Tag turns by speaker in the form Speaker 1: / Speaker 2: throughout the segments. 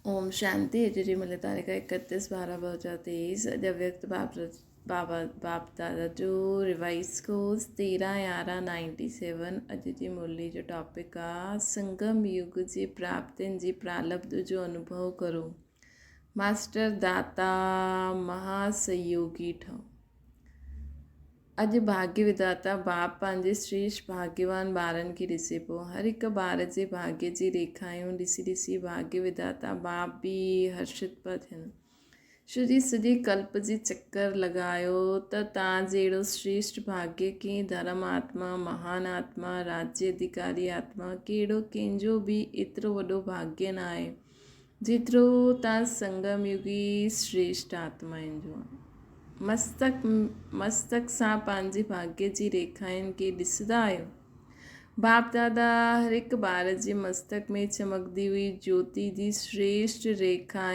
Speaker 1: ओम शांति। अजय मिले तारीख 31/12/2023। अव्यक्त बाबा बाप दादा जो रिवाइज कोर्स 13/11/97। अॼु जी मुरली जो टॉपिक आहे संगम युग जी प्राप्तियुनि जी प्रालब्ध जो अनुभव करो। मास्टर दाता महासहयोगी ठहो। अॼु भाग्य विधाता बाप पंहिंजे श्रेष्ठ भाग्यवान ॿारनि खे ॾिसे पियो। हर हिकु ॿार जे भाग्य जी रेखायूं ॾिसी ॾिसी भाग्य विधाता बाप बि हर्षित पिया थियनि। सॼी कल्प जी चक्कर लॻायो त तव्हां जहिड़ो श्रेष्ठ भाग्य कंहिं धर्म आत्मा महान आत्मा राज्य अधिकारी आत्मा कहिड़ो कंहिंजो बि एतिरो वॾो भाग्य न आहे जेतिरो तव्हां संगम युगी श्रेष्ठ आत्माउनि जो आहे। मस्तक सां पंहिंजे भाग्य जी रेखाउनि खे ॾिसंदा आहियो। बाप दादा हर हिकु ॿार जे मस्तक में चमकदी हुई ज्योति जी श्रेष्ठ रेखा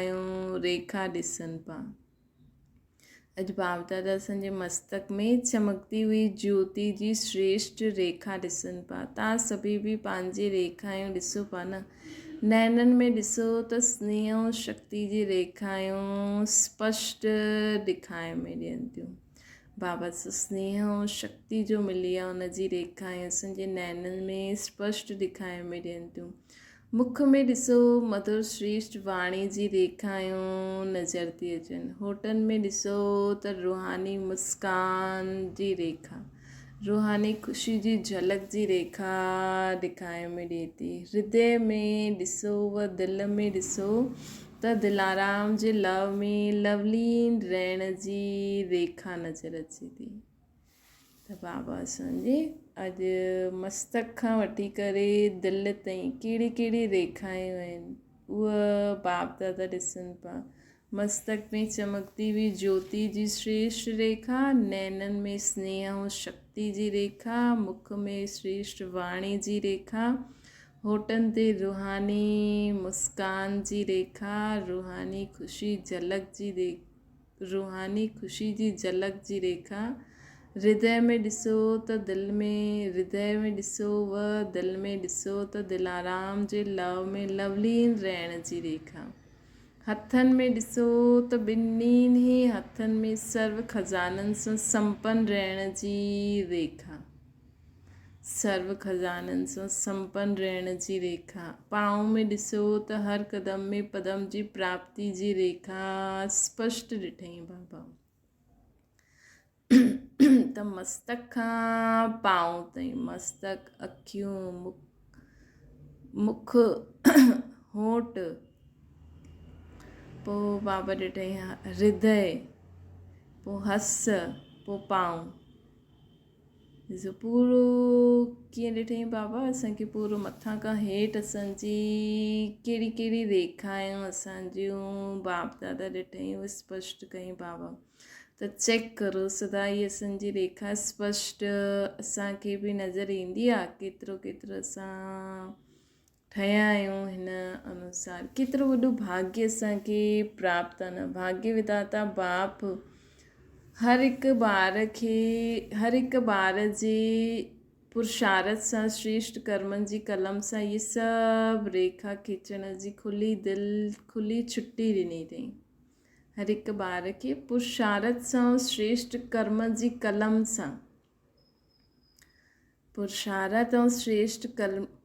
Speaker 1: ॾिसनि पिया। अॼु बाप दादा असांजे मस्तक में चमकदी हुई ज्योति जी श्रेष्ठ रेखा ॾिसनि पिया। तव्हां सभी बि पंहिंजी रेखायूं ॾिसो पिया न। नैननि में ॾिसो त स्नेह ऐं शक्ति जी रेखायूं स्पष्ट ॾेखारे में ॾियनि थियूं। बाबा सां स्नेह ऐं शक्ति जो मिली आहे उनजी रेखायूं असांजे नैननि में स्पष्ट ॾेखारे में ॾियनि थियूं। मुख में ॾिसो मधुर श्रेष्ठ वाणी जी रेखायूं नज़र थी अचनि। होठनि में ॾिसो त रूहानी मुस्कान जी रेखा रूहानी ख़ुशी जी झलक जी रेखा ॾेखारे में ॾिए थी। हृदय में ॾिसो व दिलि में ॾिसो त दिलाराम जे लव में लवलीन रहण जी रेखा नज़र अचे थी। त बाबा असांजे अॼु मस्तक खां वठी करे दिलि ताईं कहिड़ी कहिड़ी रेखायूं आहिनि उहा बाप दादा ॾिसनि पिया। मस्तक में चमकती हुई ज्योति जी श्रेष्ठ रेखा, नैननि में स्नेह ऐं शक्ति जी रेखा, मुख में श्रेष्ठ वाणी जी रेखा, होठनि ते रूहानी मुस्कान जी रेखा, रूहानी ख़ुशी जी झलक जी रेखा। हृदय में ॾिसो त दिलि में ॾिसो त दिलाराम जे लव में लवलीन रहण जी रेखा। हथनि में ॾिसो त ॿिन्हिनि ई हथनि में सर्व खज़ाननि सां संपन्न रहण जी रेखा। पाँव में ॾिसो त हर क़दम में पदम जी प्राप्ति जी रेखा स्पष्ट ॾिठई बाबा। त मस्तक खां पाँव ताईं मस्तक अखियूं मुख होठ पोइ बाबा ॾिठई हृदय पोइ हस पोइ पाँव। ॾिसो पूरो कीअं ॾिठई बाबा असांखे पूरो मथां खां हेठि असांजी कहिड़ी कहिड़ी रेखायूं असांजियूं बाप दादा ॾिठई उहे स्पष्ट कई बाबा। त चेक करो सदा ई असांजी रेखा स्पष्ट असांखे बि नज़र ईंदी आहे। केतिरो असां ठहिया आहियूं हिन अनुसार केतिरो वॾो भाग्य असांखे प्राप्त आहे न। भाग्य विधाता बाप हर हिकु ॿार जे पुरुषार्थ सां श्रेष्ठ कर्मनि जी कलम सां इहे सभु रेखा खीचण जी खुली छुट्टी ॾिनी अथई। हर हिकु ॿार खे पुरुषार्थ सां श्रेष्ठ कर्म जी कलम सां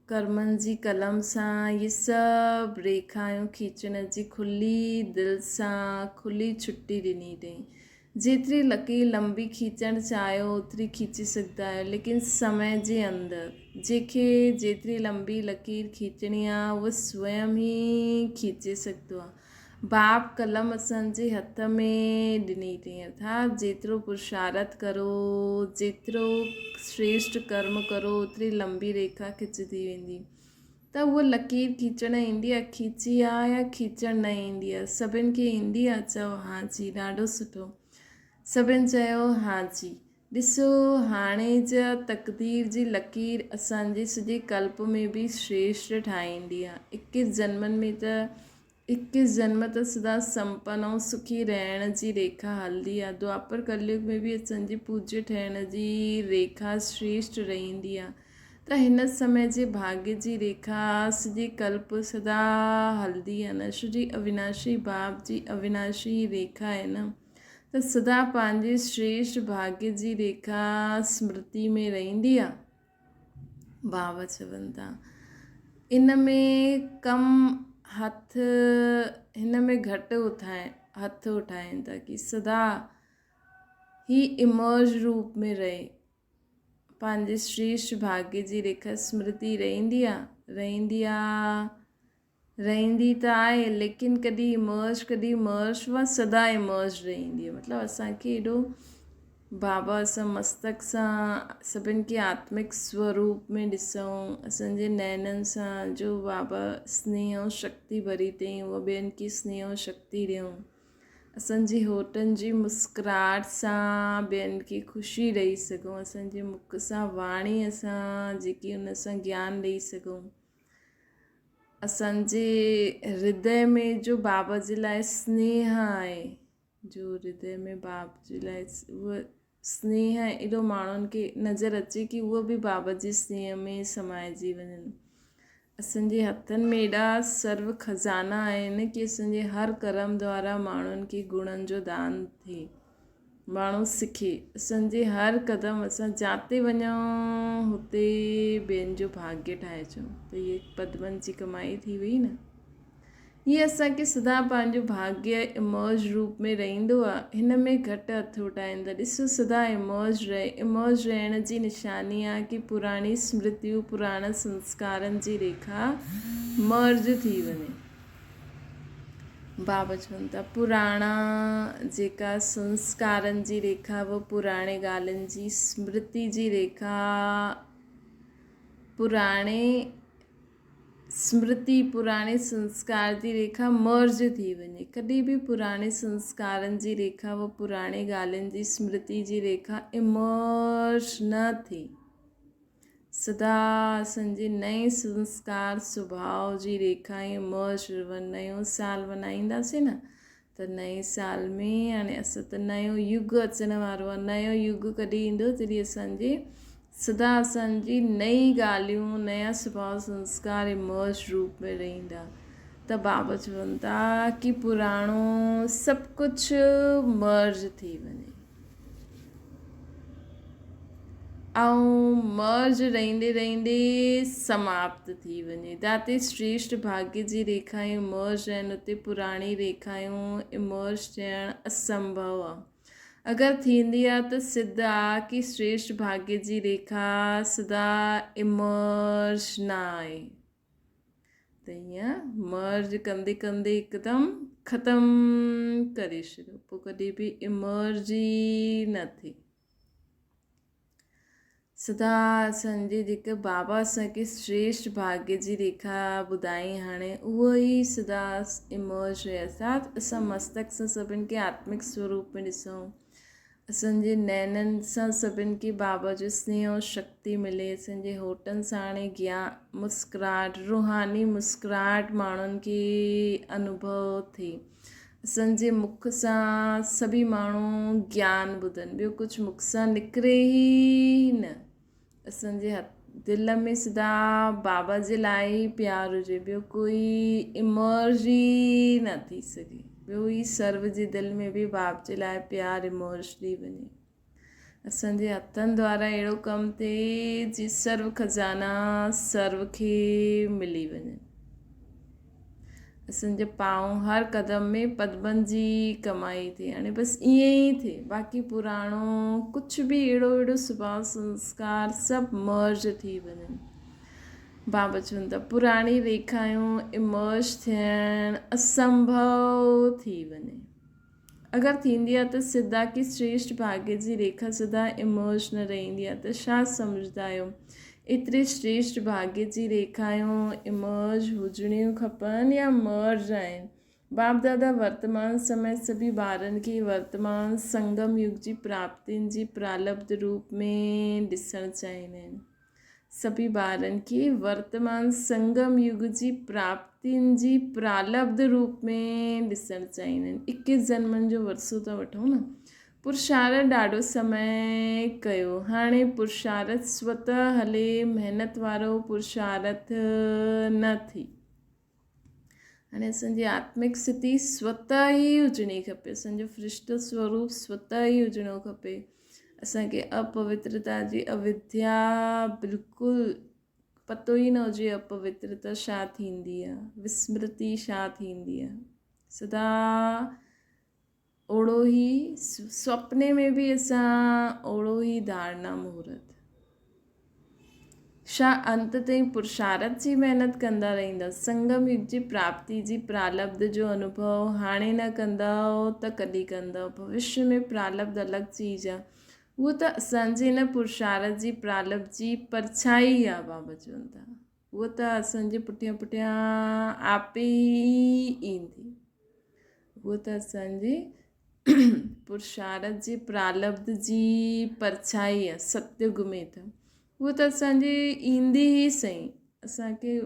Speaker 1: कर्मनि जी कलम सां इहे सभु रेखायूं खीचण जी दिलि सां खुली छुट्टी ॾिनी अथई। जेतिरी लकीर लंबी खीचणु चाहियो ओतिरी खीचे सघंदा आहियो, लेकिन समय जे अंदरि जंहिंखे जेतिरी लंबी लकीर खीचणी आहे उहा स्वयं ई खीचे सघंदो आहे। बाप कलम असांजे हथ में ॾिनी अथई। अर्थात जेतिरो पुरुषार्थ करो जेतिरो श्रेष्ठ कर्म करो ओतिरी लंबी रेखा खिचंदी वेंदी। त उहा लकीर खीचणु ईंदी आहे, खीची आहे या खीचणु न ईंदी आहे। सभिनि खे ईंदी आहे, चओ हा जी, ॾाढो सुठो। सभिनि चयो हा जी। ॾिसो हाणे जा तक़दीर जी लकीर असांजे सॼे कल्प में बि श्रेष्ठ ठाहींदी आहे। 21 जन्म त सदा संपन्न ऐं सुखी रहण जी रेखा हलंदी आहे। द्वापर कलयुग में बि असांजी पूज्य ठहिण जी रेखा श्रेष्ठ रहंदी आहे। त हिन समय जे भाग्य जी रेखा सॼे कल्प सदा हलंदी आहे न। श्री अविनाशी बाप जी अविनाशी रेखा आहे न, त सदा पंहिंजे श्रेष्ठ भाग्य जी रेखा स्मृति में रहंदी आहे। बाबा चवनि था इन में कम हथ हिन में घटि हथ उठाइनि था कि सदा ही इमर्ज रूप में रहे। पंहिंजे श्रेष्ठ भाग्य जी रेखा स्मृति रहंदी त आहे, लेकिन कॾहिं इमर्ज व सदा इमर्ज रहंदी आहे। मतिलबु असांखे एॾो बाबा असां मस्तक सां सभिनि खे आत्मिक स्वरूप में ॾिसूं, असांजे नैननि सां जो बाबा स्नेह ऐं शक्ति भरी अथई उहा ॿियनि खे स्नेह ऐं शक्ति ॾियूं। असांजी होठनि जी मुस्कुराहट सां ॿियनि खे ख़ुशी ॾेई सघूं। असांजे मुख सां वाणी असां जेकी हुन सां ज्ञान ॾेई सघूं। असांजे हृदय में जो बाबा जे लाइ स्नेह आहे, जो हृदय में बाबा जे लाइ उहा स्नेह एॾो माण्हुनि खे नज़र अचे कि उहो बि बाबा जे स्नेह में समाइजी वञनि। असांजे हथनि में एॾा सर्व खज़ाना आहिनि कि असांजे हर कर्म द्वारा माण्हुनि खे गुणनि जो दान थिए, माण्हू सिखे। असांजे हर क़दम असां जिते वञूं हुते ॿियनि जो भाग्य ठाहे अचूं, त इहे पदमनि जी कमाई थी वई न। हीअ असांखे सदा पंहिंजो भाग्य इमर्ज रूप में रहंदो आहे, हिन में घटि हथ उठाईंदा। ॾिसो सदा इमर्ज रहण जी निशानी आहे कि पुराणी स्मृतियूं पुराणा संस्कारनि जी रेखा मर्ज थी वञे। बाबा चवनि था पुराणा जेका संस्कारनि जी रेखा वो पुराणे ॻाल्हियुनि जी स्मृति जी रेखा पुराणे संस्कार जी रेखा मर्ज थी वञे। कॾहिं बि पुराणे संस्कारनि जी रेखा वो पुराणे ॻाल्हियुनि जी स्मृति जी रेखा इमर्ज न थिए। सदा असांजे नए संस्कार स्वभाव जी रेखा इमर्ज नयो साल मल्हाईंदासीं न, त नए साल में हाणे असां त नयो युग अचण वारो आहे। नयो युग कॾहिं ईंदो जॾहिं असांजे सदा असांजी नई ॻाल्हियूं नया स्वभाव संस्कार इमर्ज रूप में रहंदा। त बाबा चवनि था कि पुराणो सभु कुझु मर्ज थी वञे ऐं मर्ज रहंदे समाप्त थी वञे। जिते श्रेष्ठ भाग्य जी रेखायूं मर्ज आहिनि उते पुराणी रेखायूं इमर्ज थियणु असंभव आहे। अगरि थींदी आहे त सिद्ध आहे कि श्रेष्ठ भाग्य जी रेखा सदा इमर्ज न आहे। त ईअं मर्ज कंदे हिकदमि ख़तमु करे छॾियो, पोइ कॾहिं बि इमर्ज ई न थिए। सदा असांजे जेके बाबा असांखे श्रेष्ठ भाग्य जी रेखा ॿुधाई हाणे उहो ई सदा इमर्ज रहे। असां मस्तक सां सभिनि खे आत्मिक स्वरूप में ॾिसूं, असांजे नैननि सां सभिनि खे बाबा जो स्नेह ऐं शक्ति मिले। असांजे होठनि सां हाणे ज्ञान मुस्कुराहट रूहानी मुस्कुराहट माण्हुनि खे अनुभव थिए। असांजे मुख सां सभी माण्हू ज्ञान ॿुधनि, ॿियो कुझु मुख सां निकिरे ई न। असांजे दिलि में सदा बाबा जे लाइ ई प्यार हुजे, ॿियो कोई इमर्ज ई न थी सघे। ॿियो ई सर्व जे दिलि में बि बाप जे लाइ प्यार इमर्ज थी वञे। असांजे हथनि द्वारा अहिड़ो कमु थिए जी सर्व खज़ाना सर्व खे मिली वञे। असांजे पांव हर क़दम में पदमनि जी कमाई थिए। हाणे बसि ईअं ई थिए, बाक़ी पुराणो कुझु बि अहिड़ो स्वभाव संस्कार सभु मर्ज थी वञनि। बाबा चवनि था पुराणी रेखायूं इमर्ज थियणु असंभव थी वञे। अगरि थींदी आहे त सिद्धा की श्रेष्ठ भाग्य जी रेखा सदा इमर्ज न रहंदी आहे, त छा सम्झंदा आहियो एतिरे श्रेष्ठ भाग्य जी रेखायूं इमर्ज हुजणियूं खपनि या मर्ज आहिनि। बाप दादा वर्तमान समय सभी ॿारनि खे वर्तमान संगम युग जी प्राप्तियुनि जी प्रालब्ध रूप में ॾिसणु चाहींदा आहिनि। सभी ॿारनि खे वर्तमान संगम युग जी प्राप्तियुनि जी प्रालब्ध रूप में ॾिसणु चाहींदा आहिनि। 21 जन्मनि जो वरसो था वठूं न, पुरुषारत ॾाढो समय कयो, हाणे पुरुषारत स्वतः हले, महिनत वारो पुरुषारत न थी। हाणे असांजी आत्मिक स्थिति स्वतः ई हुजणी खपे, असांजो फ़रिश्तो स्वरूप स्वतः ई हुजणो खपे। असांखे अपवित्रता जी अविद्या बिल्कुलु पतो ई न हुजे अपवित्रता छा थींदी आहे, विस्मृति छा थींदी आहे। सदा ओड़ो ई सुपिने में बि असां ओड़ो ई धारणा मुहूर्त छा अंत ताईं पुरुषारत जी महिनत कंदा रहंदा। संगम युग जी प्राप्ति जी प्रालब्ध जो अनुभव हाणे न कंदा त कॾहिं कंदा। भविष्य में प्रालब्ध अलॻि चीज़ आहे, उहो त असांजे हिन पुरुषारत जी प्रालब्ध जी परछाई आहे। बाबा चवनि था उहो त असांजे पुठियां पुठियां आपे ई ईंदी, उहो त असांजी पुरुषारत जी प्रालब्ध जी परछाई आहे। सतयुग में त उहो त असांजी ईंदी ई सही, असांखे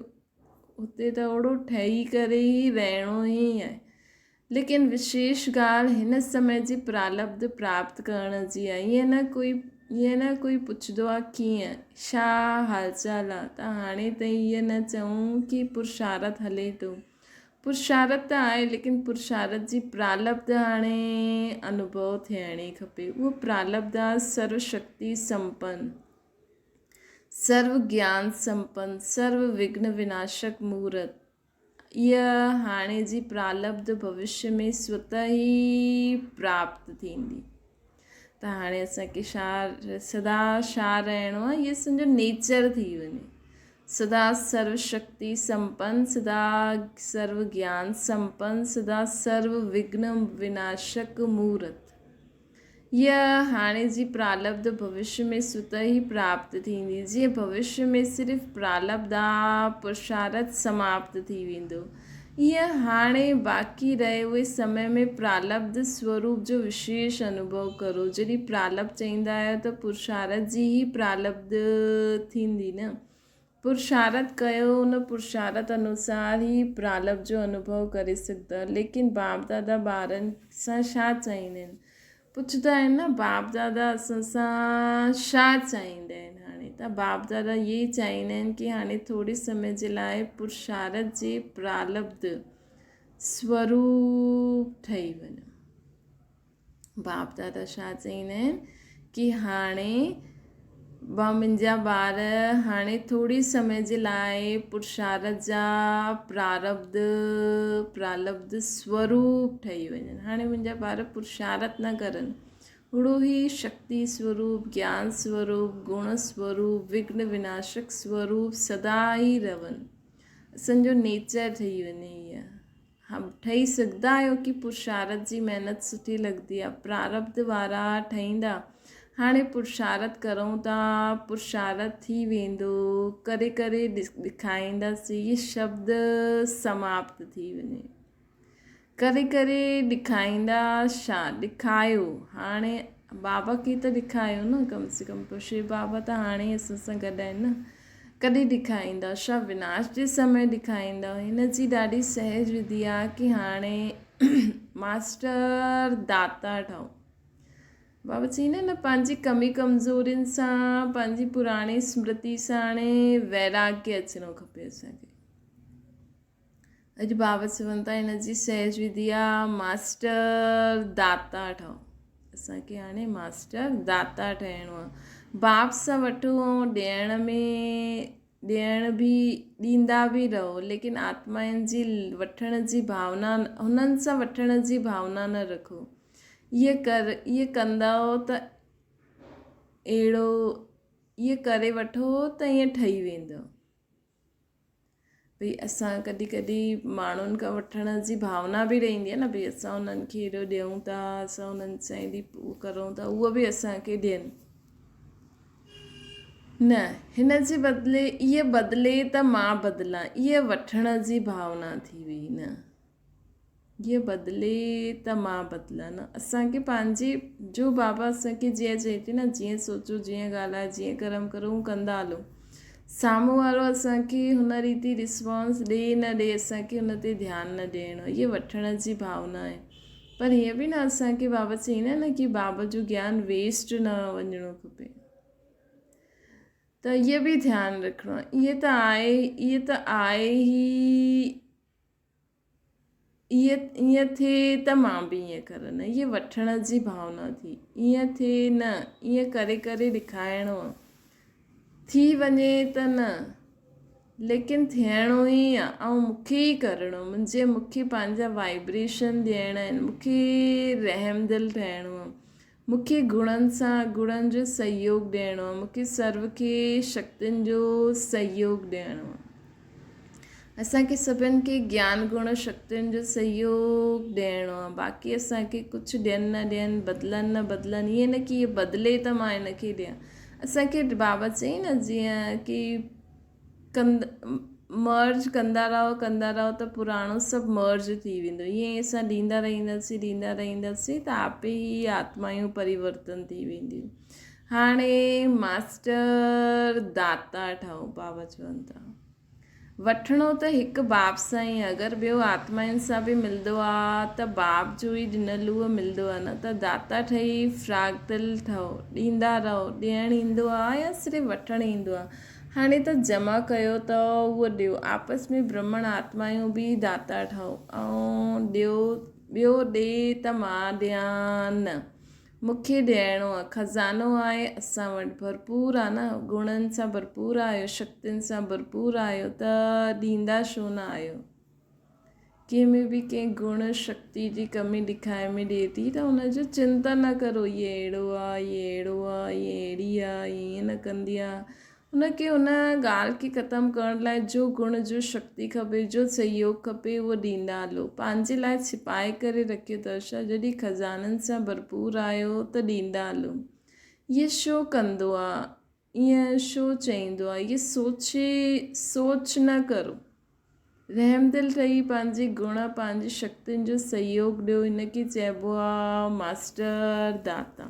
Speaker 1: हुते त ओड़ो ठही करे ई रहणो ई आहे। लेकिन विशेष ॻाल्हि हिन समय जी प्रालब्ध प्राप्त करण जी आहे। ईअं न कोई पुछंदो आहे कीअं छा हाल चाल आहे, त हाणे ताईं ईअं न चऊं कि पुरुषारत हले थो। पुरुषारत त आहे, लेकिन पुरुषारत जी प्रालब्ध हाणे अनुभव थियणी खपे। उहो प्रालब्ध आहे सर्वशक्ति संपन्न, सर्व ज्ञान संपन्न, सर्व विघ्न विनाशक मुहूर्त। इहा हाणे जी प्रालब्ध भविष्य में स्वतः ई प्राप्त थींदी। त हाणे असांखे सदा छा रहणो आहे, इहो असांजो नेचर थी वञे। सदा सर्वशक्ति संपन्न, सदा सर्व ज्ञान संपन्न, सदा सर्व विघ्न विनाशक मुहूर्त। यह हाणे जी प्रालब्ध भविष्य में स्वतः ही प्राप्त थींदी। जीअं भविष्य में सिर्फ़ु प्रालब्ध आहे, पुरुषारत समाप्त थी वेंदो। ईअं हाणे बाक़ी रहे उहे समय में प्रालब्ध स्वरूप जो विशेष अनुभव करो। जॾहिं प्रालब्ध चईंदा आहियो त पुरुषारत जी ई प्रालब्ध थींदी न। पुरुषारत कयो, उन पुरुषारत अनुसार ई प्रालब्ध जो अनुभव करे सघंदा। लेकिन बाप दादा ॿारनि सां छा चाहींदा आहिनि, पुछंदा आहिनि न, बाप दादा असां सां छा चाहींदा आहिनि। हाणे त बाप दादा इहे ई चाहींदा आहिनि कि हाणे थोरे समय जे लाइ पुरुषारत जे प्रालब्ध स्वरूप ठही वञे। बाप दादा छा चाहींदा आहिनि कि हाणे मुंहिंजा ॿार हाणे थोरे समय जे लाइ पुरुषारत जा प्रालब्ध स्वरूप ठही वञनि। हाणे मुंहिंजा ॿार पुरुषारत न करनि, ओड़ो ई शक्ति स्वरूप, ज्ञान स्वरूप, गुण स्वरूप, विघ्न विनाशक स्वरूप सदा ई रहनि। असांजो नेचर ठही वञे। इहा हम ठही सघंदा आहियो कि पुरुषारत जी महिनत सुठी लॻंदी आहे। प्रारब्ध वारा ठहींदा, हाणे पुरुषारत करूं था, पुरुषारत थी वेंदो, करे करे ॾेखारींदासीं। इहे शब्द समाप्त थी वञे, करे करे ॾेखारींदा छा, ॾेखारियो। हाणे बाबा खे त ॾेखारियो न, कम से कम शिव बाबा त हाणे असां सां गॾु आहिनि न। कॾहिं ॾेखारींदा छा, विनाश जे समय ॾेखारींदा। हिन जी ॾाढी सहज विधि आहे कि हाणे मास्टर दाता ठहो। बाबा चईंदा न, पंहिंजी कमी कमज़ोरियुनि सां, पंहिंजी पुराणी स्मृति सां हाणे वैराग्य अचिणो खपे असांखे। अॼु बाबा चवनि था हिन जी सहज विधि आहे मास्टर दाता ठहो। असांखे हाणे मास्टर दाता ठहिणो आहे। बाप सां वठो ऐं ॾियण बि ॾींदा बि रहो, लेकिन आत्माउनि जी वठण जी भावना, हुननि सां वठण जी भावना न रखो। इहे कंदव त अहिड़ो, इहे करे वठो त ईअं ठही वेंदो। भई असां कॾहिं कॾहिं माण्हुनि खां वठण जी भावना बि रहंदी आहे न, भई असां उन्हनि खे हेॾो ॾियूं था, असां उन्हनि सां हेॾी करूं था, उहो बि असांखे ॾियनि न। हिन जे बदिले इहे बदिले त मां बदिलां, इहे वठण जी भावना थी वई न। इहे बदिले त मां बदिलां न। असांखे पंहिंजी, जो बाबा असांखे जीअं चए थी न, जीअं सोचो, जीअं ॻाल्हाए, जीअं कर्म करूं, कंदा हलो। साम्हूं वारो असांखे हुन रीति रिस्पॉन्स ॾिए न ॾिए, असांखे हुन ते ध्यानु न ॾियणो। इहे वठण जी भावना आहे। पर हीअं बि न असांखे बाबा चईंदा न कि बाबा जो ज्ञान वेस्ट न वञिणो खपे। त इहो बि ध्यानु रखिणो आहे। इहे त आहे ई, ईअं थिए त मां बि ईअं करां, न इहे वठण जी भावना थी, ईअं थिए न, ईअं करे करे ॾेखारिणो आहे, थी वञे त न, लेकिन थियणो ई आहे ऐं मूंखे ई करिणो, मूंखे पंहिंजा वाइब्रेशन ॾियणा आहिनि, मूंखे रहमदिल ठहिणो आहे, मूंखे गुणनि जो सहयोग ॾियणो आहे, मूंखे सर्व खे शक्तियुनि जो सहयोग ॾियणो आहे। असांखे सभिनि खे ज्ञान गुण शक्तियुनि जो सहयोग ॾियणो आहे। बाक़ी असांखे कुझु ॾियनि न ॾियनि, बदिलनि न बदिलनि, ईअं न कि इहे बदिले त मां हिनखे ॾियां। असांखे बाबा चई न जीअं कि मर्ज कंदा रहो त पुराणो सभु मर्ज थी वेंदो। ईअं असां ॾींदा रहींदासीं त आपे ई आत्मायूं परिवर्तन थी वेंदियूं। हाणे मास्टर दाता ठहो, बाबा चवनि था वठिणो त हिकु बाप सां ई, अगरि ॿियो आत्माउनि सां बि मिलंदो आहे त बाप जो ई ॾिनल उहो मिलंदो आहे न। त दाता ठही फ्रागदिल ठहो, ॾींदा रहो, ॾियणु ईंदो आहे या सिर्फ़ु वठणु ईंदो आहे। हाणे त जमा कयो त उहो ॾियो, आपस में ब्रह्मण आत्मायूं बि दाता ठहो ऐं ॾियो, ॿियो ॾे त मां ॾियां न, मूंखे ॾियणो आहे। खज़ानो आहे असां वटि भरपूर आहे न, गुणनि सां भरपूर आहियो, शक्तियुनि सां भरपूर आहियो, त ॾींदा छो न आहियो। कंहिंमें बि कंहिं गुण शक्ति जी कमी ॾेखारे में ॾिए थी त हुनजो चिंता न करो, इहे अहिड़ो आहे, इहे अहिड़ो आहे, इहे अहिड़ी आहे, ईअं न कंदी आहे। हुनखे हुन ॻाल्हि खे ख़तमु करण लाइ जो गुण जो शक्ति खपे, जो सहयोग खपे, उहो ॾींदा हलो। पंहिंजे लाइ छिपाए करे रखियो अथव छा? जॾहिं खज़ाननि सां भरपूर आहियो त ॾींदा हलो। इहे छो कंदो आहे, ईअं छो चईंदो आहे, इहे सोच न करो। रहमदिल ठही पंहिंजे गुण पंहिंजी शक्तियुनि जो सहयोग ॾियो। हिनखे चइबो आहे मास्टर दाता,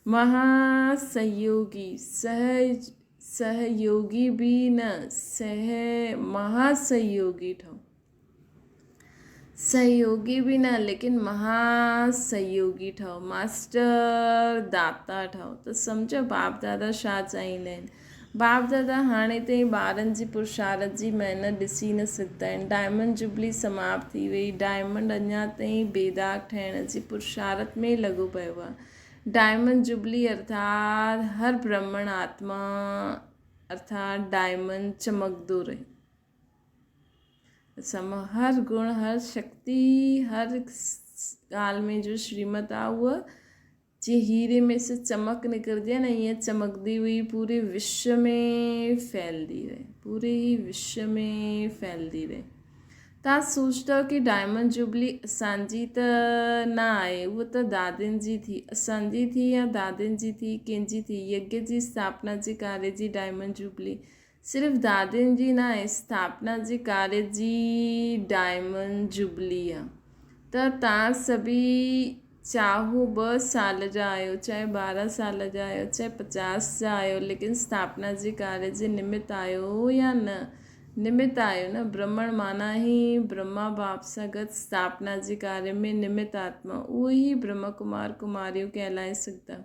Speaker 1: महासहयोगी, सहयोगी बि न, महासहयोगी ठहो। सहयोगी भी न, लेकिन महासहयोगी ठहो, मास्टर दाता ठहो। त सम्झो बाप दादा छा चाहींदा आहिनि। बाप दादा हाणे ताईं ॿारनि जी पुरुषारत जी महिनत ॾिसी न सघंदा आहिनि। डायमंड जुबली समाप्त थी वई, डायमंड अञा ताईं बेदाग ठहिण जी पुरुषारत में लॻो पियो आहे। डायमंड जुबली अर्थात हर ब्राह्मण आत्मा अर्थात डायमंड चमकंदो रहे। हर गुण, हर शक्ति, हर ॻाल्हि में जो श्रीमत आहे उहा जीअं हीरे में से चमक निकिरंदी आहे न, ईअं चमकदी हुई पूरे विश्व में फैलदी रहे, पूरे ही विश्व में फैलदी रहे। तव्हां सोचंदव कि डायमंड जुबली असांजी त न आहे, उहा त दादियुनि जी थी, असांजी थी या दादियुनि जी थी, कंहिंजी थी। यज्ञ जी स्थापना जे कार्य जी डायमंड जुबली सिर्फ़ु दादियुनि जी न आहे, स्थापना जे कार्य जी डायमंड जुबली आहे। त तव्हां सभी चाहो 2 साल जा आहियो, चाहे 12 साल जा आहियो, चाहे 50 जा आहियो, लेकिन स्थापना जे कार्य जे निमित्त आहियो या न, निमित्त आहियो न। ब्रह्मण माना ई ब्रह्मा बाप सां गॾु स्थापना जे कार्य में निमित्त आत्मा, उहे ई ब्रह्म कुमार कुमारियूं कहलाए सघंदा।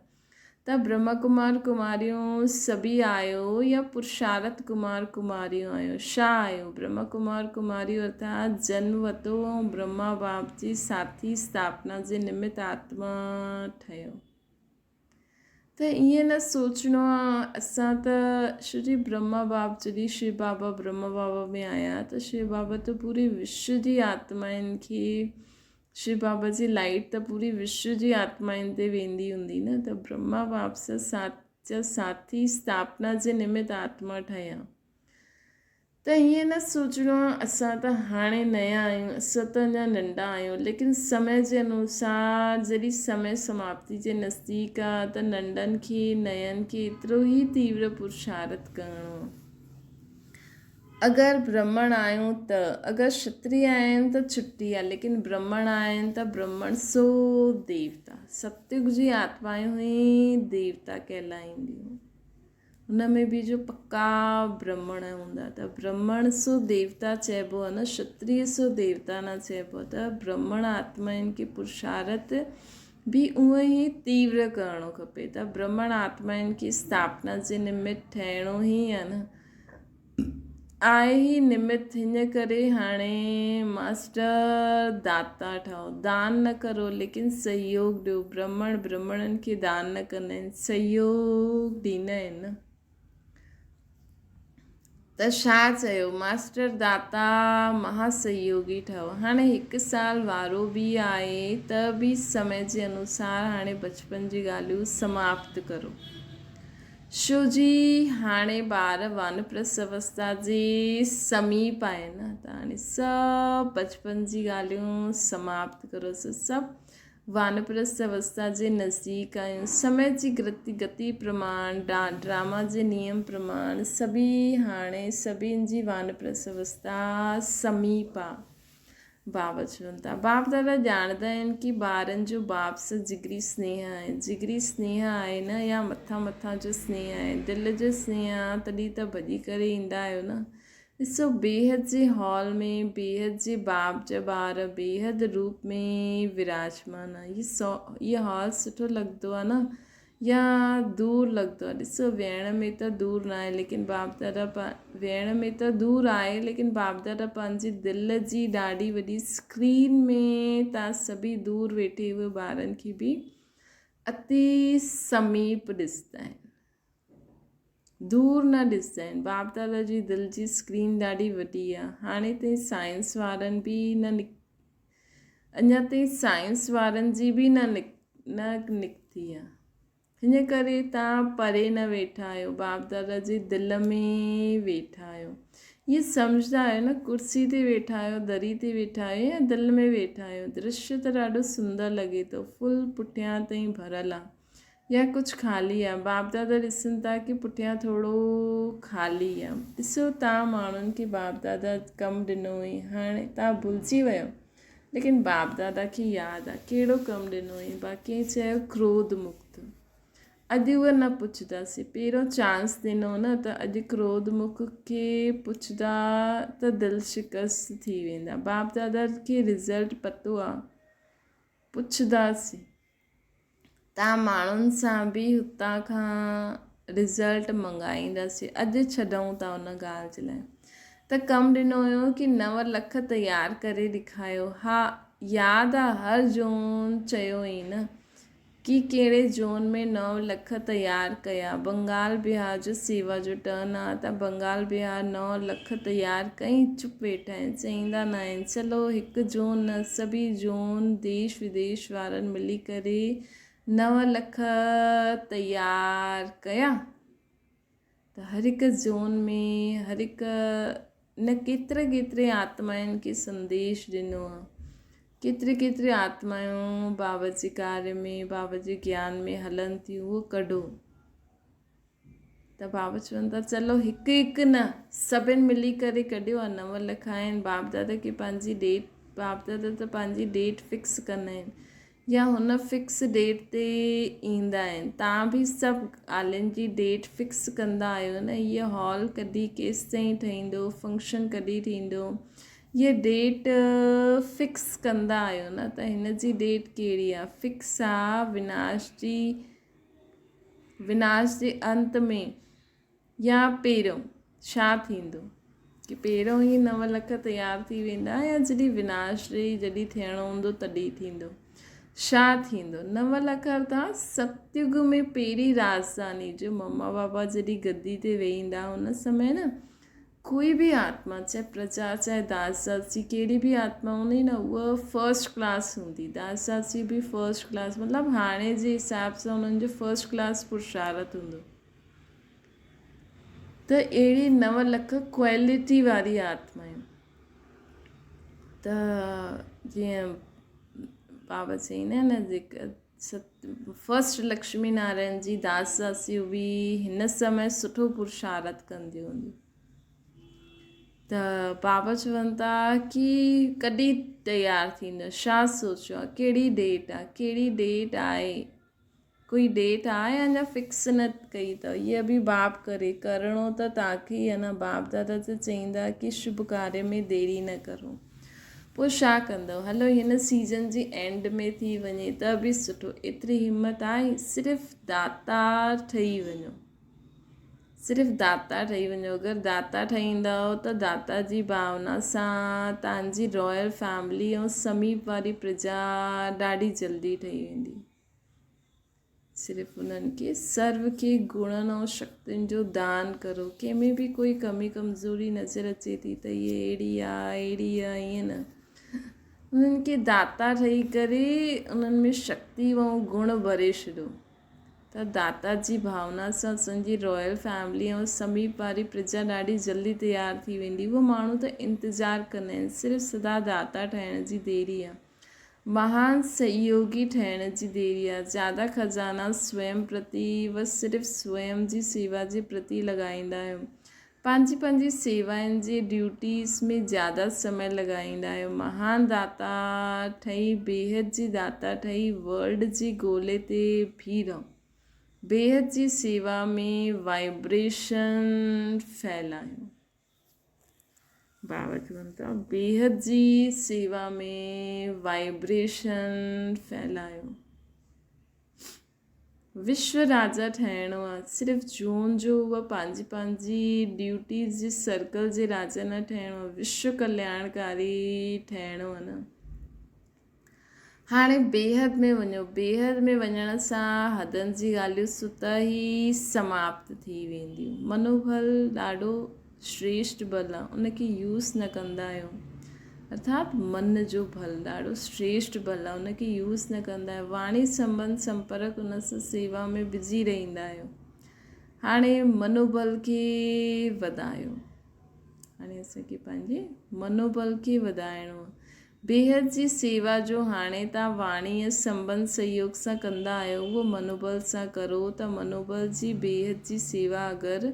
Speaker 1: त ब्रह्म कुमार कुमारियूं सभी आहियो या पुरुषारत कुमार कुमारियूं आहियो, छा आहियो? ब्रह्म कुमार कुमारियूं अर्थात जन्म वरितो ऐं ब्रह्मा बाप जी साथी स्थापना जे निमित्त आत्मा ठहियो। त ईअं न सोचणो आहे असां त श्री ब्रह्मा बाप, जॾहिं शिव बाबा ब्रह्मा बाबा में आया त शिव बाबा त पूरे विश्व जी आत्माउनि खे, शिव बाबा जी लाइट त पूरी विश्व जी आत्माउनि ते वेंदी हूंदी न। त ब्रह्मा बाप सां साथी स्थापना जे निमित्त आत्मा ठहिया। त हीअं न सोचणो आहे असां त हाणे नया आहियूं, असां त अञा नंढा आहियूं, लेकिन समय जे अनुसार जॾहिं समय समाप्ति जे नज़दीक आहे त नंढनि खे नयनि खे एतिरो ई तीव्र पुरुषारत करिणो आहे। अगरि ब्राह्मण आहियूं त, अगरि क्षत्रिय आहिनि त छुट्टी आहे, लेकिन ब्राह्मण आहिनि त ब्राह्मण सो देवता, सतयुग जी आत्मायूं ई देवता कहलाईंदियूं। हुन में बि जो पक्का ब्राह्मण हूंदा त ब्राह्मण सो देवता चइबो आहे न, क्षत्रिय सो देवता न चइबो आहे। त ब्राह्मण आत्माउनि खे पुरुषार्थ बि उहो ई तीव्र करणो खपे। त ब्राह्मण आत्माउनि खे स्थापना जे निमित्त ठहिणो ई आहे न, आहे ई निमित्त। हिन करे हाणे मास्टर दाता ठहो, दान न करो लेकिन सहयोग ॾियो। ब्राह्मण ब्राह्मणनि खे दान न कंदा आहिनि, सहयोग ॾींदा आहिनि न। त छा चयो, मास्टर दाता महासहयोगी ठहो। हाणे 1 साल वारो बि आहे त बि समय जे अनुसार हाणे बचपन जी ॻाल्हियूं समाप्त करो। छो जी हाणे ॿार वानप्रस्थ अवस्था जे समीप आहे न, त हाणे सभु बचपन जी ॻाल्हियूं समाप्त करो। सभु वानप्रस्थ अवस्था जे नज़दीक आहियूं। समय जी गति प्रमाण, ड्रामा जे नियम प्रमाण सभी हाणे सभिनि जी वानप्रस्थ अवस्था समीप आहे। बाबा चवनि था, बाप दादा ॼाणंदा आहिनि कि ॿारनि जो बाप सां जिगरी स्नेह आहे। जिगरी स्नेह आहे न, या मथां जो स्नेह आहे, दिलि जो स्नेह आहे, तॾहिं त भॼी करे ईंदा आहियो न। ॾिसो, बेहद जे हॉल में बेहद जे बाप जा ॿार बेहद रूप में विराजमान आहे। इहो हॉल सुठो लॻंदो आहे न, या दूर लॻंदो आहे। ॾिसो, वेहण में त दूर न आहे, लेकिन बाप दादा वेहण में त दूर आहे, लेकिन बाप दादा पंहिंजी दिलि जी ॾाढी वॾी स्क्रीन में तव्हां सभी दूर वेठे हुए ॿारनि खे बि अति समीप ॾिसंदा आहिनि, दूर न ॾिसंदा आहिनि। बाप दादा जी दिलि जी स्क्रीन ॾाढी वॾी आहे। हाणे ताईं साइंस वारनि बि अञा ताईं साइंस वारनि जी बि न निकिती आहे। हिन करे तव्हां परे न वेठा आहियो, बाप दादा जी दिलि में वेठा आहियो। इहे सम्झंदा आहियो न, कुर्सी ते वेठा आहियो, दरी ते वेठा आहियो, या दिलि में वेठा आहियो। दृश्य त ॾाढो सुंदर लॻे थो, फुल पुठियां ताईं भरियलु आहे या कुझु ख़ाली आहे। बाप दादा ॾिसनि था कि पुठियां थोरो ख़ाली आहे। ॾिसो, तव्हां माण्हुनि खे बाप दादा कमु ॾिनो हुई, हाणे तव्हां भुलिजी वियो, लेकिन बाप दादा खे यादि आहे कहिड़ो कमु ॾिनो हुई। बाक़ी चयो क्रोध मुक्त। अॼु उहे न पुछंदासीं, पहिरियों चांस ॾिनो न, त अॼु क्रोध मुख खे पुछंदा त दिलि शिकस्त थी वेंदा। बाप दादा खे रिज़ल्ट पतो आहे, पुछंदासीं। तव्हां माण्हुनि सां बि हुतां खां रिज़ल्ट मंगाईंदासीं। अॼु छॾूं था उन ॻाल्हि जे लाइ। त कमु ॾिनो हुयो कि 9 लख तयारु करे ॾेखारियो। हा, यादि आहे, हर जोन चयो हुई न कि कहिड़े जोन में 9 लख तयारु कया। बंगाल बिहार जो सेवा जो टर्न आहे, त बंगाल बिहार 9 लख तयारु कई, चुप वेठा आहिनि, चईंदा न आहिनि। चलो, हिकु जोन न, सभी जोन देश विदेश वारनि मिली करे 9 लख तयारु कया। त हर हिकु जोन में हर हिकु न केतिरे आत्माउनि खे संदेश ॾिनो आहे। केतिरे आत्माऊं बाबा जे कार्य में, बाबा जे ज्ञान में हलनि थियूं, उहो कढो। त बाबा चवनि था, चलो हिकु न, सभिनि मिली करे कढियो आहे। 9 लख आहिनि। बाप दादा खे पंहिंजी डेट, बाप दादा त पंहिंजी डेट फिक्स कंदा आहिनि, या हुन फिक्स डेट ते ईंदा आहिनि। तव्हां बि सभु ॻाल्हियुनि जी डेट फिक्स कंदा आहियो न। इहा हॉल कॾहिं केसि ताईं ठहींदो, फंक्शन कॾहिं थींदो, ये डेट फिक्स कंदा आहियो न। त हिन जी डेट कहिड़ी आहे? फिक्स आहे विनाश जे अंत में, या पहिरियों छा थींदो कि पहिरियों ई 9 लख तयारु थी वेंदा, या जॾहिं विनाश जॾहिं थियणो हूंदो तॾहिं थींदो? छा थींदो? 9 लख अर्थात सतयुग में पहिरीं राजधानी जो मम्मा बाबा जॾहिं गद्दी ते वेहींदा हुन समय न, कोई भी आत्मा, चाहे प्रजा, चाहे दास दासी, कहिड़ी भी आत्मा हूंदी न, उहा फर्स्ट क्लास हूंदी। दास दासी बि फर्स्ट क्लास, मतिलबु हाणे जे हिसाब सां उन्हनि जो फर्स्ट क्लास पुरुषार्थ हूंदो। त अहिड़ी 9 लख क्वालिटी वारी आत्माऊं। त जीअं बाबा चईंदा आहिनि न, जेका फर्स्ट लक्ष्मी नारायण जी दास दासियूं बि हिन समय सुठो पुरुषार्थ कंदियूं हूंदियूं। त बाबा चवनि था कि कॾहिं तयारु थींदो, छा सोचियो आहे, कहिड़ी डेट आहे, कहिड़ी डेट आहे कोई डेट आहे अञा फिक्स न कई अथव, ये अभी बाप करे करिणो त तव्हांखे ई अञा बाप दादा त चईंदा कि शुभ कार्य में देरी न करो। पोइ छा कंदव, हलो हिन सीज़न जी एंड में थी वञे त बि सुठो, एतिरी हिमत आहे सिर्फ़ु दाता ठही वञो, सिर्फ़ु दाता ठही वञो। अगरि दाता ठहींदव त दाता जी भावना सां तव्हांजी रॉयल फैमिली ऐं समीप वारी प्रजा ॾाढी जल्दी ठही वेंदी। सिर्फ़ु उन्हनि खे सर्व खे गुणनि ऐं शक्तियुनि जो दान करो। कंहिंमें बि कोई कमी कमज़ोरी नज़र अचे थी त इहे अहिड़ी आहे ईअं न, उन्हनि खे दाता ठही करे उन्हनि में शक्ति ऐं गुण भरे छॾियो त दाता जी भावना सां असांजी रॉयल फैमिली ऐं समीप वारी प्रजा ॾाढी जल्दी तयारु थी वेंदी। उहो माण्हू त इंतज़ारु कंदा आहिनि, सिर्फ़ु सदा दाता ठहिण जी देरी आहे, महान सहयोगी ठहिण जी देरी आहे। ज़्यादा खज़ाना स्वयं प्रति व सिर्फ़ु स्वयं जी सेवा जे प्रति लॻाईंदा आहियो, पंहिंजी सेवाउनि जे ड्यूटीज़ में ज़्यादा समय लॻाईंदा आहियो। महान दाता ठही बेहद जी दाता ठही वर्ल्ड जी ॻोल्हे ते बीह रहो, बेहद जी सेवा में वाइब्रेशन फैलायो। बाबा चवनि था बेहद जी सेवा में वाइब्रेशन फैलायो। विश्व राजा ठहिणो आहे, सिर्फ़ु जून जो उहा पंहिंजी ड्यूटीज़ जे सर्कल जे राजा न ठहिणो आहे, विश्व कल्याणकारी ठहिणो आहे न। हाणे बेहद में वञो, बेहद में वञण सां हदनि जी ॻाल्हियूं सुत ई समाप्त थी वेंदियूं। मनोबल ॾाढो श्रेष्ठ बल आहे, उनखे यूज़ न कंदा आहियो, अर्थात मन जो बल ॾाढो श्रेष्ठ बल आहे, उनखे यूज़ न कंदा आहियो। वाणी संबंध संपर्क उन सां सेवा में बिज़ी रहंदा आहियो। हाणे मनोबल खे वधायो, हाणे असांखे पंहिंजे मनोबल खे वधाइणो आहे। बेहद जी सेवा जो हाणे तव्हां वाणीअ संबंध सहयोग सां कंदा आहियो, उहो मनोबल सां करो त मनोबल जी बेहद जी सेवा अगरि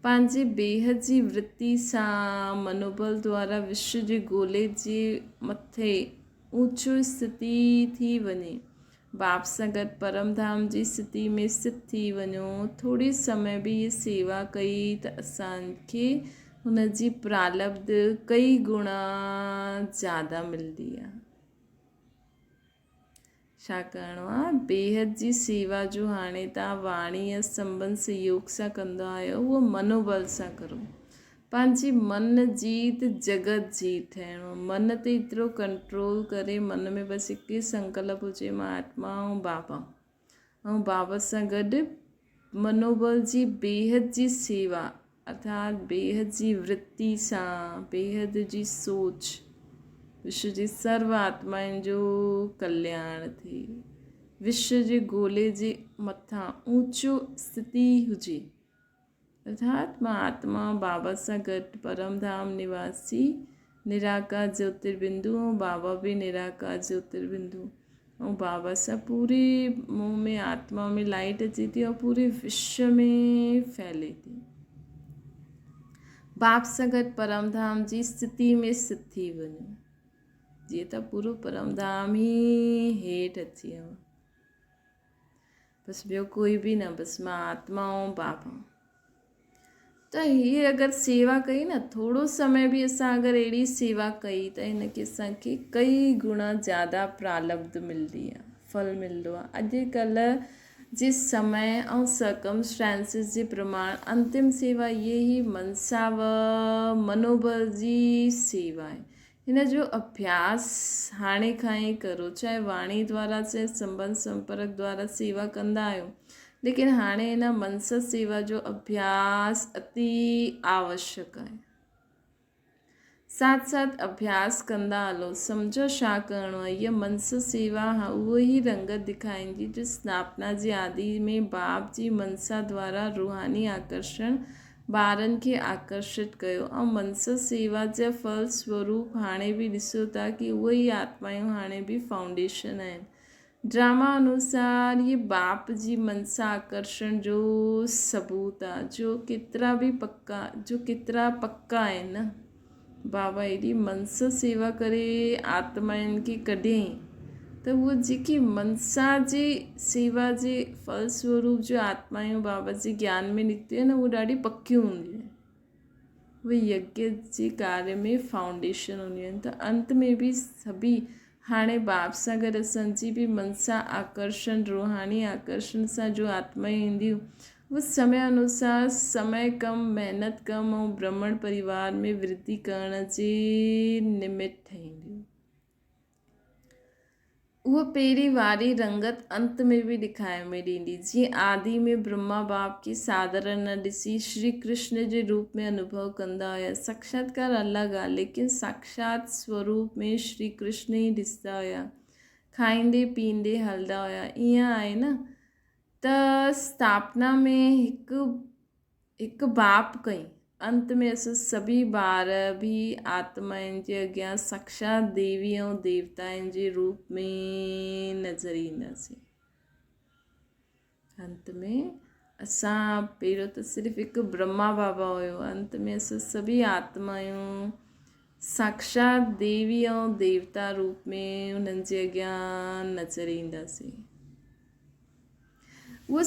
Speaker 1: पंहिंजे बेहद जी वृत्ति सां मनोबल द्वारा विश्व जे ॻोल्हे जे मथे ऊंचो स्थिति थी वञे, बाप सां गॾु परमधाम जी स्थिति में स्थित थी वञो, थोरी समय बि इहा सेवा कई त असांखे हुन जी प्रालब्ध कई गुणा ज़्यादा मिलंदी आहे। छा करिणो आहे, बेहद जी सेवा जो हाणे तव्हां वाणीअ संबंध सहयोग सां कंदा आहियो, उहो मनोबल सां करो। पंहिंजी मन जीत जगत जीत ठहिणो, मन ते एतिरो कंट्रोल करे, मन में बसि हिकु ई संकल्प हुजे, मां आत्मा ऐं बाबा सां गॾु मनोबल जी बेहद जी सेवा अर्थात बेहद जी वृत्ति सां, बेहद जी सोच, विश्व जी सर्व आत्माउनि जो कल्याण थिए, विश्व जे ॻोल्हे जे मथां ऊंचो स्थिति हुजे, अर्थात मां आत्मा बाबा सां गॾु परमधाम निवासी निराकार ज्योतिर्बिंदु ऐं बाबा बि निराकार ज्योतिर्बिंदु ऐं बाबा सां पूरे मुंह में आत्मा में लाइट अचे थी और पूरे विश्व में फैले थी। बाप सां गॾु परमधाम जी स्थिति में स्थित थी वञो, जीअं त पूरो परमधाम ई हेठि अची वियो, बसि ॿियो कोई बि न, बसि मां आत्मा ऐं बाबा। त हीअ अगरि सेवा कई न, थोरो समय बि असां अगरि अहिड़ी सेवा कई त हिनखे असांखे कई गुणा ज़्यादा प्रालब्ध मिलंदी आहे, फल मिलंदो आहे। अॼुकल्ह जे समय ऐं सर्कमस्टेंसिस जे प्रमाण अंतिम सेवा इहे ई मनसा व मनोबल जी सेवा आहे। हिन जो अभ्यास हाणे खां ई करो, चाहे वाणी द्वारा चाहे संबंध संपर्क द्वारा सेवा कंदा आहियो, लेकिन हाणे हिन मनस सेवा जो अभ्यास अति आवश्यक आहे। साथ साथ अभ्यास कंदा हलो, सम्झो छा करिणो आहे। हीअ मनस सेवा उहो ई रंगत ॾेखारींदी जो स्थापना जी आदि में बाप जी मनसा द्वारा रूहानी आकर्षण ॿारनि खे आकर्षित कयो, ऐं मनस सेवा जा फल स्वरूप हाणे बि ॾिसो था कि उहे ई आत्मायूं हाणे बि फाउंडेशन आहिनि। ड्रामा अनुसार ये बाप जी मनसा आकर्षण जो सबूत आहे, जो केतिरा पक्का आहिनि न। बाबा एॾी मनस सेवा करे आत्माउनि खे कढियईं त उहो जेकी मनसा जे सेवा जे फलस्वरूप जो आत्मायूं बाबा जे ज्ञान में निकितियूं आहिनि उहे ॾाढी पकियूं हूंदियूं आहिनि। उहे यज्ञ जे कार्य में फाउंडेशन हूंदियूं आहिनि। त अंत में बि सभी हाणे बाप सां गॾु असांजी बि मनसा आकर्षण रूहानी आकर्षण सां जो आत्मायूं ईंदियूं उहे समय अनुसार समय कम महिनत कम ऐं ब्रह्मण परिवार में वृद्धि करण जे निमित्त ठहींदियूं। उहा पहिरीं वारी रंगत अंत में बि ॾेखारे में ॾींदी। जीअं आदि में ब्रह्मा बाप खे साधारण न ॾिसी श्री कृष्ण जे रूप में अनुभव कंदा हुया। साक्षात्कार अलॻि आहे, लेकिन साक्षात स्वरूप में श्री कृष्ण ई ॾिसंदा हुया। खाईंदे पीअंदे हलंदा हुया। ईअं आहे न त स्थापना में हिकु बाप कई, अंत में असां सभी ॿार बि आत्माउनि जे अॻियां साक्षात देवी ऐं देवताउनि जे रूप में नज़र ईंदासीं। अंत में असां पहिरियों त सिर्फ़ु हिकु ब्रह्मा बाबा हुयो, अंत में असां सभी आत्मायूं साक्षात देवी ऐं देवता रूप में उन्हनि जे अॻियां नज़र ईंदासीं। उहो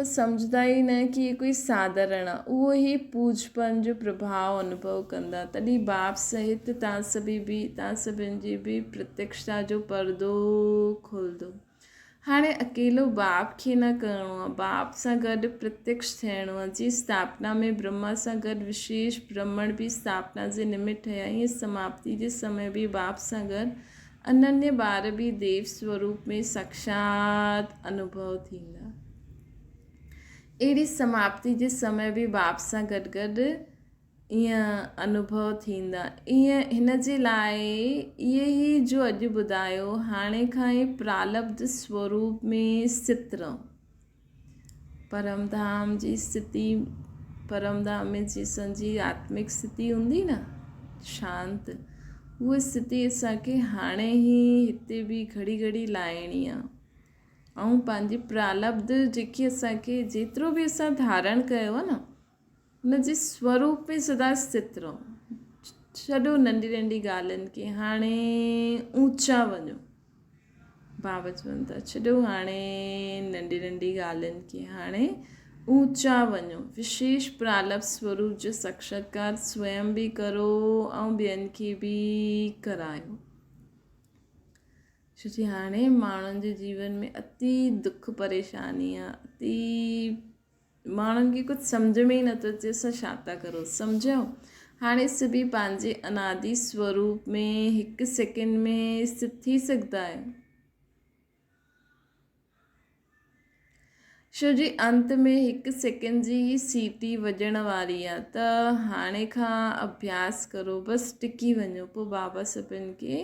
Speaker 1: सम्झंदा ई न कि कोई साधारण आहे, उहो ई पूजपन जो प्रभाव अनुभव कंदा। तॾहिं बाप सहित तव्हां सभिनि जी बि प्रत्यक्षता जो पर्दो खुलंदो। हाणे अकेलो बाप खे न करिणो आहे, बाप सां गॾु प्रत्यक्ष थियणो आहे। जी स्थापना में ब्रह्मा सां गॾु विशेष ब्रह्मण बि स्थापना जे निमित्त ठहिया, ईअं समाप्ति जे समय बि बाप सां गॾु अनन्य ॿार बि देव स्वरूप में साक्षात अनुभव थींदा। अहिड़ी समाप्ति जे समय बि बाप सां गॾु गॾु ईअं अनुभव थींदा। ईअं हिन जे लाइ इहे ई जो अॼु ॿुधायो, हाणे खां ई प्रालब्ध स्वरूप में स्थित रहो। परमधाम जी स्थिति, परमधाम में जी असांजी आत्मिक स्थिति हूंदी न शांत, उहा स्थिति असांखे हाणे ई हिते बि घड़ी घड़ी लाइणी आहे। ऐं पंहिंजी प्रालब्ध जेकी असांखे जेतिरो बि असां धारण कयो आहे न उन जे स्वरूप में सदा स्थित रहो। छॾो नंढी नंढी ॻाल्हियुनि खे, हाणे ऊचा वञो। बाबा चवनि था छॾो हाणे नंढी नंढी ॻाल्हियुनि खे, हाणे ऊचा वञो। विशेष प्रालब्ध स्वरूप जो साक्षात्कार स्वयं बि करो ऐं ॿियनि खे बि करायो। छो कि हाणे माण्हुनि जे जीवन में अति दुख परेशानी आहे, अति माण्हुनि खे कुझु सम्झ में ई नथो अचे असां छा था करूं। सम्झो हाणे सभी पंहिंजे अनादि स्वरूप में हिकु सेकेंड में स्थित थी सघंदा आहियो। छो जी अंत में हिकु सेकेंड जी ही सीटी वॼण वारी आहे। त हाणे खां अभ्यास करो, बसि टिकी वञो। पोइ बाबा सभिनि खे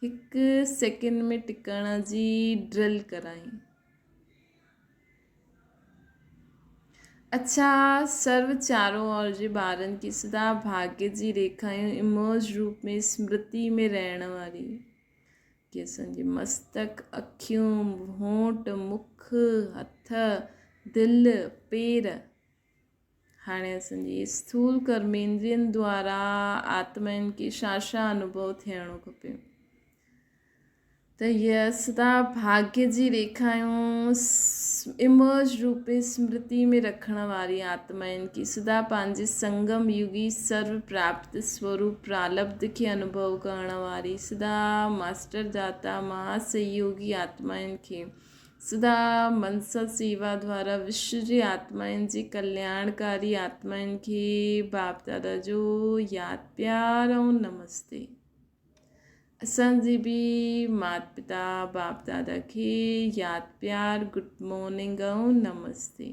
Speaker 1: हिकु सेकेंड में टिकण जी ड्रिल कराई। अच्छा, सर्व चारों ओर जे ॿारनि की सदा भाग्य जी रेखायूं इमर्ज रूप में स्मृति में रहण वारी, कि असांजे मस्तक, अखियूं, होंठ, मुख, हथ, दिलि, पेर, हाणे असांजी स्थूल कर्मेंद्रियनि द्वारा आत्माउनि खे छा छा अनुभव थियणो खपे। त हीअ सदा भाग्य जी रेखायूं इमर्ज रूप में स्मृति में रखण वारी आत्माउनि खे सदा पंहिंजे संगम युगी सर्व प्राप्त स्वरूप प्रालब्ध खे अनुभव करण वारी, सदा मास्टर दाता महासहयोगी आत्माउनि खे, सदा मनसा सेवा द्वारा विश्व जी आत्माउनि जी कल्याणकारी आत्माउनि खे बाप दादा जो यादि प्यार ऐं नमस्ते। असांजी बि माता पिता बाप दादा खे यादि प्यार गुड मॉर्निंग ऐं नमस्ते।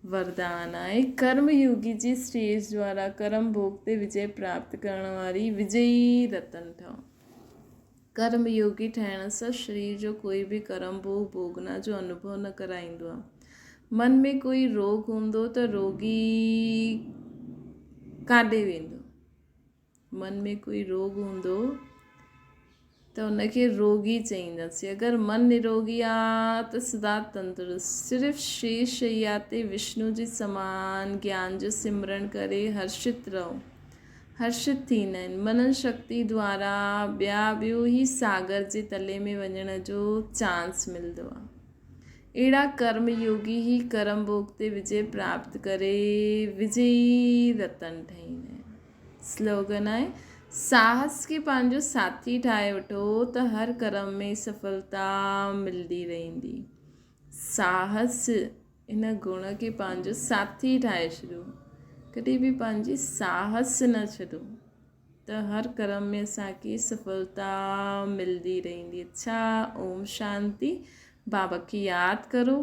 Speaker 1: वरदान आहे कर्मयोगी जी स्टेज द्वारा कर्म भोग ते विजय प्राप्त करण वारी विजयी रतन ठहो। कर्मयोगी ठहिण सां शरीर जो कोई बि कर्म भोग भोगना जो अनुभव न कराईंदो आहे। मन में कोई रोग हूंदो त रोगी काॾे वेंदो। मन में कोई रोग हूंदो त उनखे रोगी चईंदासीं। अगरि मन निरोगी आहे त सदा तंदुरुस्त, सिर्फ़ु शेष शैया ते विष्णु जे समान ज्ञान जो सिमरन करे हर्षित रहो। हर्षित थींदा आहिनि। मनन शक्ति द्वारा ॿियो ई सागर जे तले में वञण जो चांस मिलंदो आहे। अहिड़ा कर्म योगी ही कर्म भोग ते विजय प्राप्त करे विजयी रतन ठहींदा आहिनि। स्लोगन आहे, साहस खे पंहिंजो साथी ठाहे वठो त हर कर्म में सफलता मिलंदी रहंदी। साहस इन गुण खे पंहिंजो साथी ठाहे छॾियो, कॾहिं बि पंहिंजी साहस न छॾो त हर कर्म में असांखे सफलता मिलंदी रहंदी। अच्छा, ओम शांति। बाबा की याद करो।